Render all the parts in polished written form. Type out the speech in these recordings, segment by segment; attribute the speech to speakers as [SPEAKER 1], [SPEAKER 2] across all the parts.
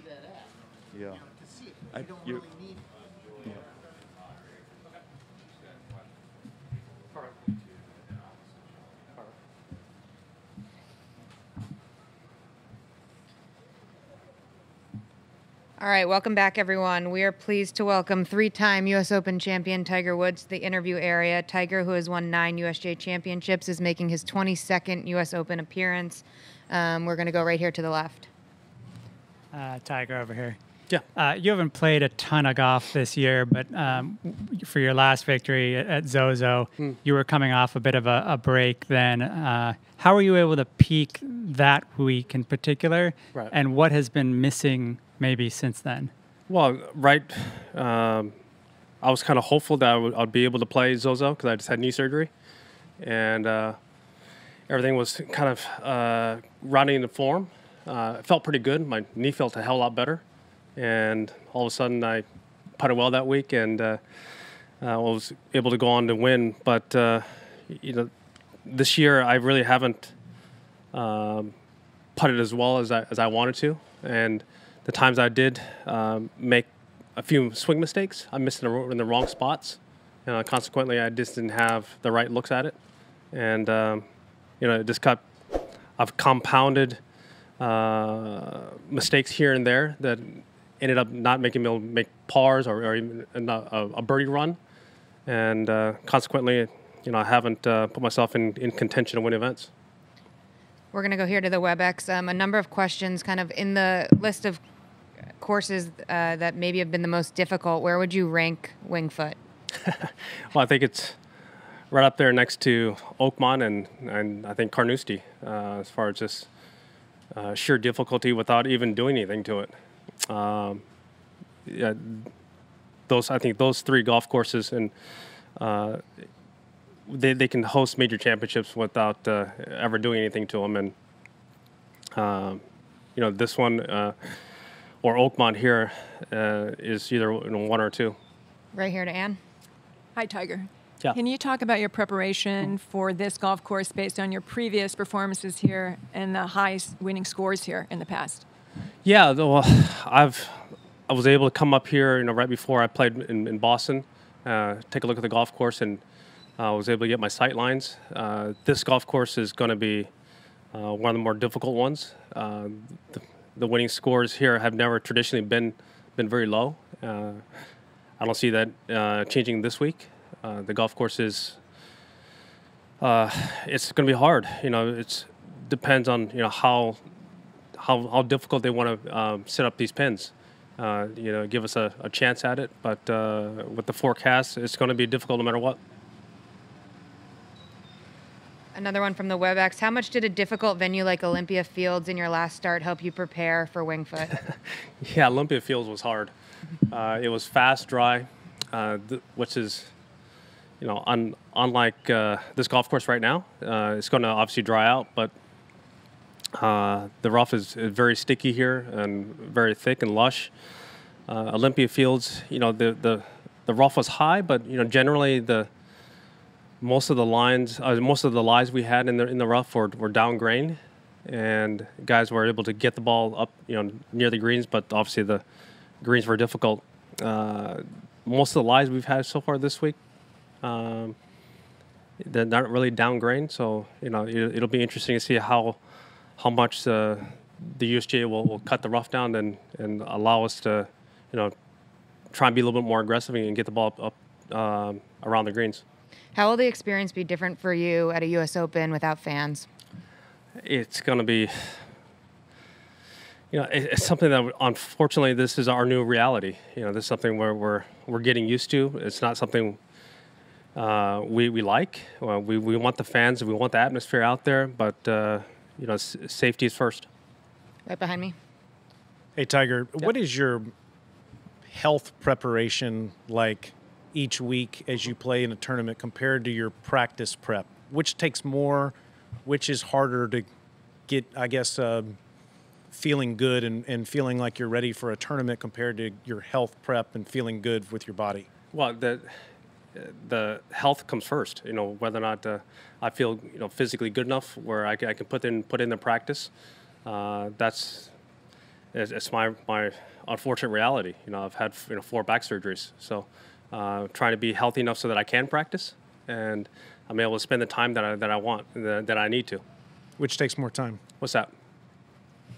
[SPEAKER 1] Yeah. Yeah.
[SPEAKER 2] All right, welcome back, everyone. We are pleased to welcome three-time U.S. Open champion Tiger Woods to the interview area. Tiger, who has won 9 USGA championships, is making his 22nd U.S. Open appearance. We're going to go right here to the left.
[SPEAKER 3] Tiger over here.
[SPEAKER 4] Yeah.
[SPEAKER 3] You haven't played a ton of golf this year, but for your last victory at Zozo, you were coming off a bit of a break then. How were you able to peak that week in particular?
[SPEAKER 4] Right.
[SPEAKER 3] And what has been missing maybe since then?
[SPEAKER 4] Well, I was kind of hopeful that I'd be able to play Zozo because I just had knee surgery. And everything was kind of rounding into form. It felt pretty good. My knee felt a hell of a lot better. And all of a sudden, I putted well that week and was able to go on to win. But, this year I really haven't putted as well as I wanted to. And the times I did make a few swing mistakes, I missed in the wrong spots. Consequently, I just didn't have the right looks at it. And, it just I've compounded mistakes here and there that ended up not making me able to make pars or even a birdie run. And consequently, I haven't put myself in contention to win events.
[SPEAKER 2] We're going to go here to the WebEx. A number of questions kind of in the list of courses that maybe have been the most difficult. Where would you rank Winged Foot?
[SPEAKER 4] Well, I think it's right up there next to Oakmont and I think Carnoustie as far as just sheer difficulty without even doing anything to it. Yeah, I think those 3 golf courses and they can host major championships without ever doing anything to them. And this one or Oakmont here is either 1 or 2.
[SPEAKER 2] Right here to Ann.
[SPEAKER 5] Hi, Tiger.
[SPEAKER 4] Yeah.
[SPEAKER 5] Can you talk about your preparation for this golf course based on your previous performances here and the high winning scores here in the past?
[SPEAKER 4] Yeah, well, I was able to come up here, right before I played in Boston, take a look at the golf course, and I was able to get my sight lines. This golf course is going to be one of the more difficult ones. The winning scores here have never traditionally been very low. I don't see that changing this week. The golf course is it's going to be hard. It depends on how difficult they want to set up these pins. Give us a chance at it. But with the forecast, it's going to be difficult no matter what.
[SPEAKER 2] Another one from the WebEx. How much did a difficult venue like Olympia Fields in your last start help you prepare for Winged Foot?
[SPEAKER 4] Yeah, Olympia Fields was hard. It was fast, dry, which is, unlike this golf course right now. It's going to obviously dry out, but the rough is very sticky here and very thick and lush. Olympia Fields, the rough was high, but generally most of the lies we had in the rough were down grain, and guys were able to get the ball up near the greens, but obviously the greens were difficult. Most of the lies we've had so far this week, they're not really down grain, so it'll be interesting to see how much the USGA will cut the rough down and allow us to try and be a little bit more aggressive and get the ball up around the greens.
[SPEAKER 2] How will the experience be different for you at a U.S. Open without fans?
[SPEAKER 4] It's going to be, it's something that unfortunately this is our new reality. This is something where we're getting used to. It's not something we like. We want the fans, we want the atmosphere out there, but safety is first.
[SPEAKER 2] Right behind me.
[SPEAKER 1] Hey, Tiger, what is your health preparation like each week as you play in a tournament compared to your practice prep? Which takes more? Which is harder to get, I guess, feeling good and feeling like you're ready for a tournament compared to your health prep and feeling good with your body?
[SPEAKER 4] Well, the health comes first. Whether or not I feel physically good enough where I can put in the practice. That's it's my unfortunate reality. You know, I've had 4 back surgeries, so trying to be healthy enough so that I can practice, and I'm able to spend the time that I want, that I need to.
[SPEAKER 1] Which takes more time,
[SPEAKER 4] What's that?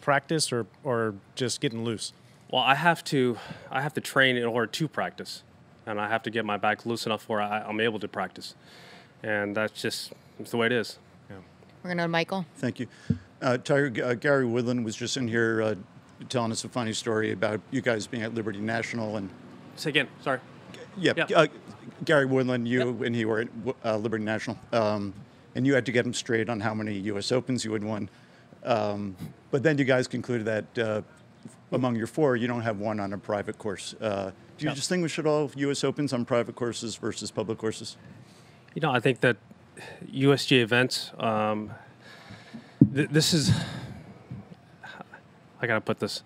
[SPEAKER 1] practice or just getting loose?
[SPEAKER 4] Well, I have to train in order to practice, and I have to get my back loose enough where I'm able to practice, and it's the way it is.
[SPEAKER 2] We're going to Michael.
[SPEAKER 6] Thank you. Tiger, Gary Woodland was just in here telling us a funny story about you guys being at Liberty National. And
[SPEAKER 4] Say again, sorry.
[SPEAKER 6] yeah,
[SPEAKER 4] Yeah.
[SPEAKER 6] Gary Woodland, you
[SPEAKER 4] Yep.
[SPEAKER 6] and he were at Liberty National. And you had to get him straight on how many U.S. Opens you had won. But then you guys concluded that among your 4, you don't have one on a private course. Do you
[SPEAKER 4] Yep.
[SPEAKER 6] distinguish at all U.S. Opens on private courses versus public courses?
[SPEAKER 4] You know, I think that USGA events, this is, I gotta put this.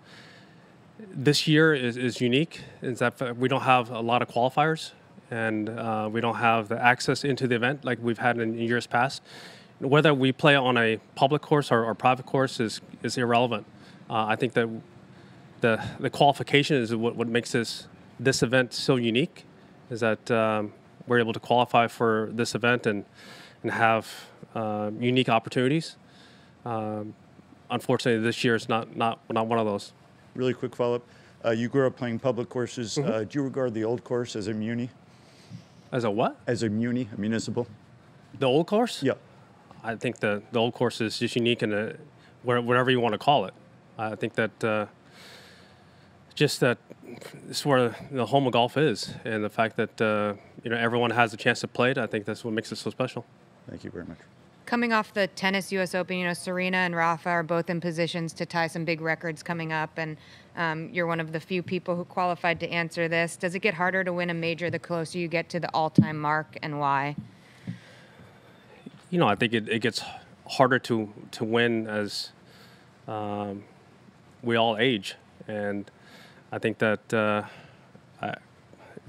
[SPEAKER 4] This year is unique, is that we don't have a lot of qualifiers, and we don't have the access into the event like we've had in years past. Whether we play on a public course or private course is irrelevant. I think that the qualification is what makes this event so unique, is that we're able to qualify for this event and have unique opportunities. Unfortunately, this year is not one of those.
[SPEAKER 6] Really quick follow-up. You grew up playing public courses. Do you regard the old course as a muni?
[SPEAKER 4] As a what?
[SPEAKER 6] As a muni, a municipal?
[SPEAKER 4] The old course?
[SPEAKER 6] Yep.
[SPEAKER 4] I think the old course is just unique in whatever you want to call it. I think that just that it's where the home of golf is, and the fact that everyone has a chance to play it. I think that's what makes it so special.
[SPEAKER 6] Thank you very much.
[SPEAKER 2] Coming off the tennis U.S. Open, Serena and Rafa are both in positions to tie some big records coming up, and you're one of the few people who qualified to answer this. Does it get harder to win a major the closer you get to the all-time mark, and why?
[SPEAKER 4] I think it gets harder to win as we all age, and I think that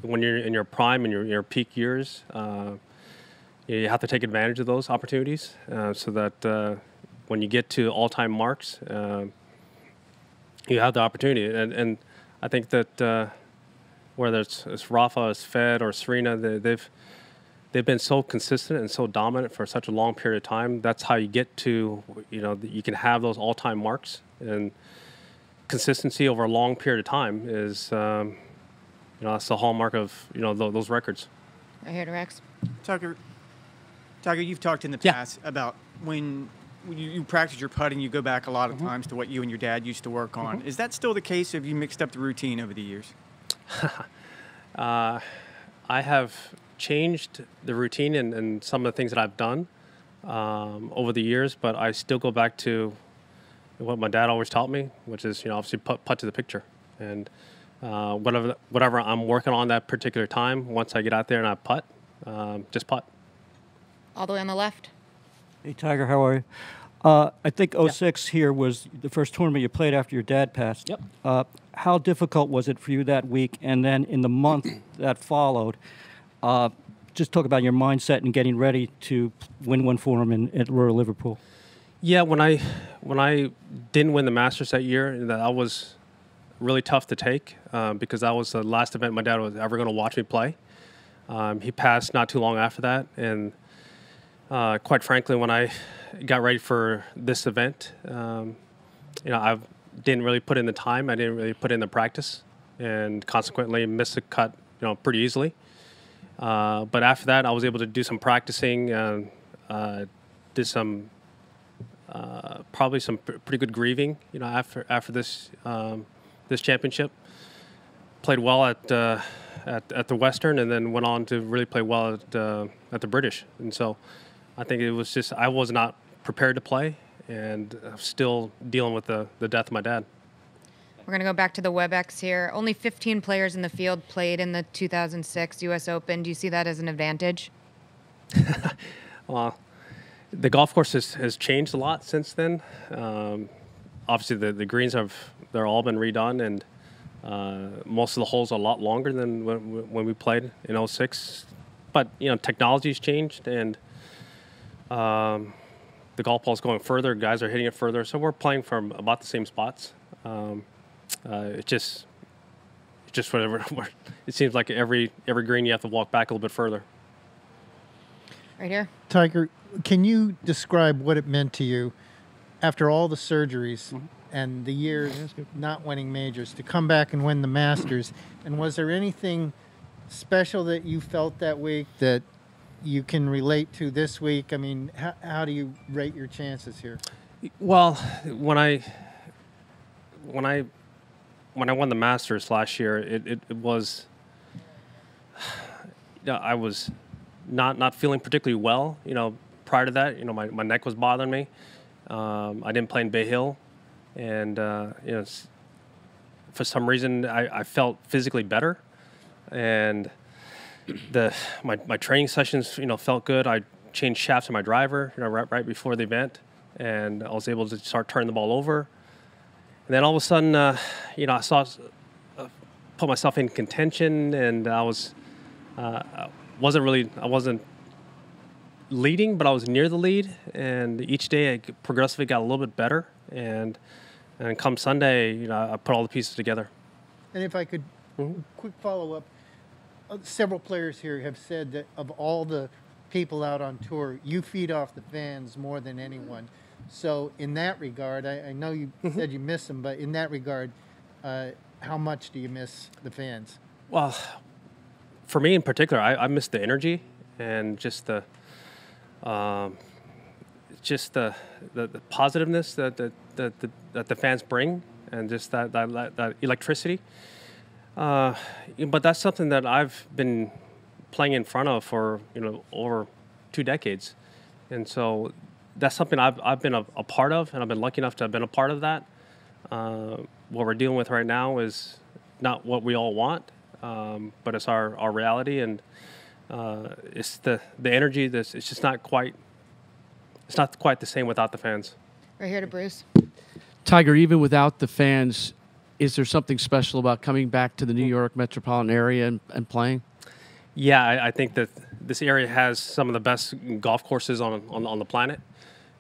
[SPEAKER 4] when you're in your prime and your peak years, you have to take advantage of those opportunities so that when you get to all-time marks, you have the opportunity. And I think that whether it's Rafa, it's Fed, or Serena, they've been so consistent and so dominant for such a long period of time. That's how you get to, you can have those all-time marks. And consistency over a long period of time is, that's the hallmark of, those records.
[SPEAKER 2] Right here to Rex.
[SPEAKER 7] Tiger, you've talked in the past about when you practice your putting, you go back a lot of times to what you and your dad used to work on. Is that still the case, or have you mixed up the routine over the years?
[SPEAKER 4] I have changed the routine and some of the things that I've done over the years, but I still go back to what my dad always taught me, which is, obviously putt to the picture. And whatever I'm working on that particular time, once I get out there and I putt, just putt.
[SPEAKER 2] All the way on the left.
[SPEAKER 8] Hey, Tiger, how are you? I think 06 here was the first tournament you played after your dad passed.
[SPEAKER 4] Yep.
[SPEAKER 8] How difficult was it for you that week? And then in the month that followed, just talk about your mindset and getting ready to win one for him at Royal Liverpool.
[SPEAKER 4] Yeah, when I didn't win the Masters that year, that was really tough to take because that was the last event my dad was ever going to watch me play. He passed not too long after that, and quite frankly, when I got ready for this event, I didn't really put in the time. I didn't really put in the practice, and consequently missed the cut, pretty easily. But after that, I was able to do some practicing, did some probably some pretty good grieving, after this this championship. Played well at the Western, and then went on to really play well at the British. And so I think it was just I was not prepared to play, and I'm still dealing with the death of my dad.
[SPEAKER 2] We're going to go back to the WebEx here. Only 15 players in the field played in the 2006 U.S. Open. Do you see that as an advantage?
[SPEAKER 4] Well, the golf course has changed a lot since then. Obviously, the greens they're all been redone, and most of the holes are a lot longer than when we played in 06. But, technology's changed, and the golf ball's going further. Guys are hitting it further. So we're playing from about the same spots. It's just whatever. It seems like every green you have to walk back a little bit further.
[SPEAKER 2] Right here.
[SPEAKER 9] Tiger, can you describe what it meant to you after all the surgeries and the years not winning majors to come back and win the Masters? And was there anything special that you felt that week that you can relate to this week? I mean, how do you rate your chances here?
[SPEAKER 4] Well, when I won the Masters last year, it was, I was not feeling particularly well. Prior to that, my neck was bothering me. I didn't play in Bay Hill, and for some reason I felt physically better, and my training sessions felt good. I changed shafts on my driver right before the event, and I was able to start turning the ball over. And then all of a sudden, I put myself in contention, and I wasn't leading, but I was near the lead. And each day, I progressively got a little bit better. And come Sunday, I put all the pieces together.
[SPEAKER 9] And if I could, quick follow up. Several players here have said that of all the people out on tour, you feed off the fans more than anyone. So in that regard, I know you said you miss them, but in that regard, how much do you miss the fans?
[SPEAKER 4] Well, for me in particular, I miss the energy and just the positiveness that the fans bring, and just that electricity. But that's something that I've been playing in front of for over 2 decades, and so that's something I've been a part of, and I've been lucky enough to have been a part of that. What we're dealing with right now is not what we all want, but it's our reality, and it's the energy. It's just not quite. It's not quite the same without the fans.
[SPEAKER 2] Right here to Bruce.
[SPEAKER 10] Tiger, even without the fans, is there something special about coming back to the New York metropolitan area and playing?
[SPEAKER 4] Yeah, I think that this area has some of the best golf courses on the planet,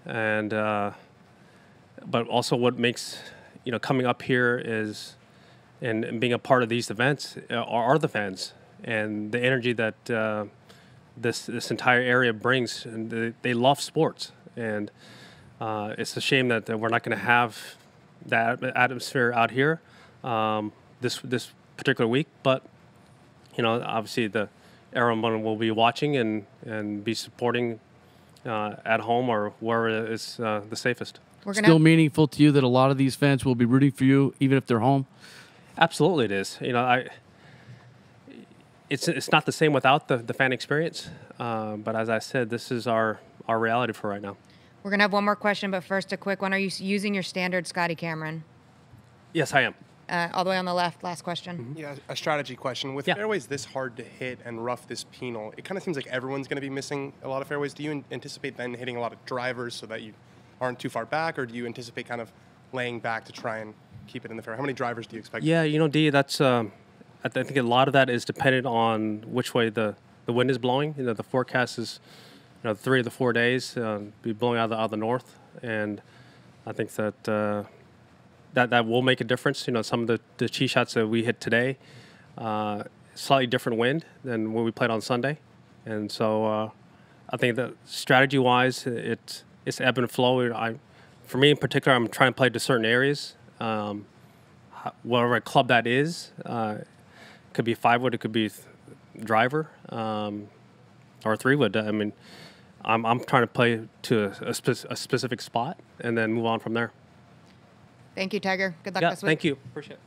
[SPEAKER 4] and but also what makes coming up here is and being a part of these events are the fans and the energy that this entire area brings, and they love sports, and it's a shame that we're not going to have that atmosphere out here this particular week, but obviously everyone will be watching and be supporting at home or wherever is the safest.
[SPEAKER 10] Still meaningful to you that a lot of these fans will be rooting for you even if they're home?
[SPEAKER 4] Absolutely, it is. It's not the same without the fan experience, but as I said, this is our reality for right now.
[SPEAKER 2] We're going to have one more question, but first a quick one. Are you using your standard Scotty Cameron?
[SPEAKER 4] Yes, I am.
[SPEAKER 2] All the way on the left, last question.
[SPEAKER 11] Yeah, a strategy question. With fairways this hard to hit and rough this penal, it kind of seems like everyone's going to be missing a lot of fairways. Do you anticipate then hitting a lot of drivers so that you aren't too far back, or do you anticipate kind of laying back to try and keep it in the fairway? How many drivers do you expect?
[SPEAKER 4] Yeah, D, that's I think a lot of that is dependent on which way the wind is blowing. The forecast is 3 of the 4 days be blowing out of the north, and I think that that will make a difference. Some of the tee shots that we hit today, slightly different wind than when we played on Sunday, and so I think that strategy-wise, it's ebb and flow. For me in particular, I'm trying to play to certain areas. Whatever club that is, could be 5-wood, it could be driver, or 3-wood. I mean, I'm trying to play to a specific spot and then move on from there.
[SPEAKER 2] Thank you, Tiger. Good luck this week.
[SPEAKER 4] Thank you. Appreciate it.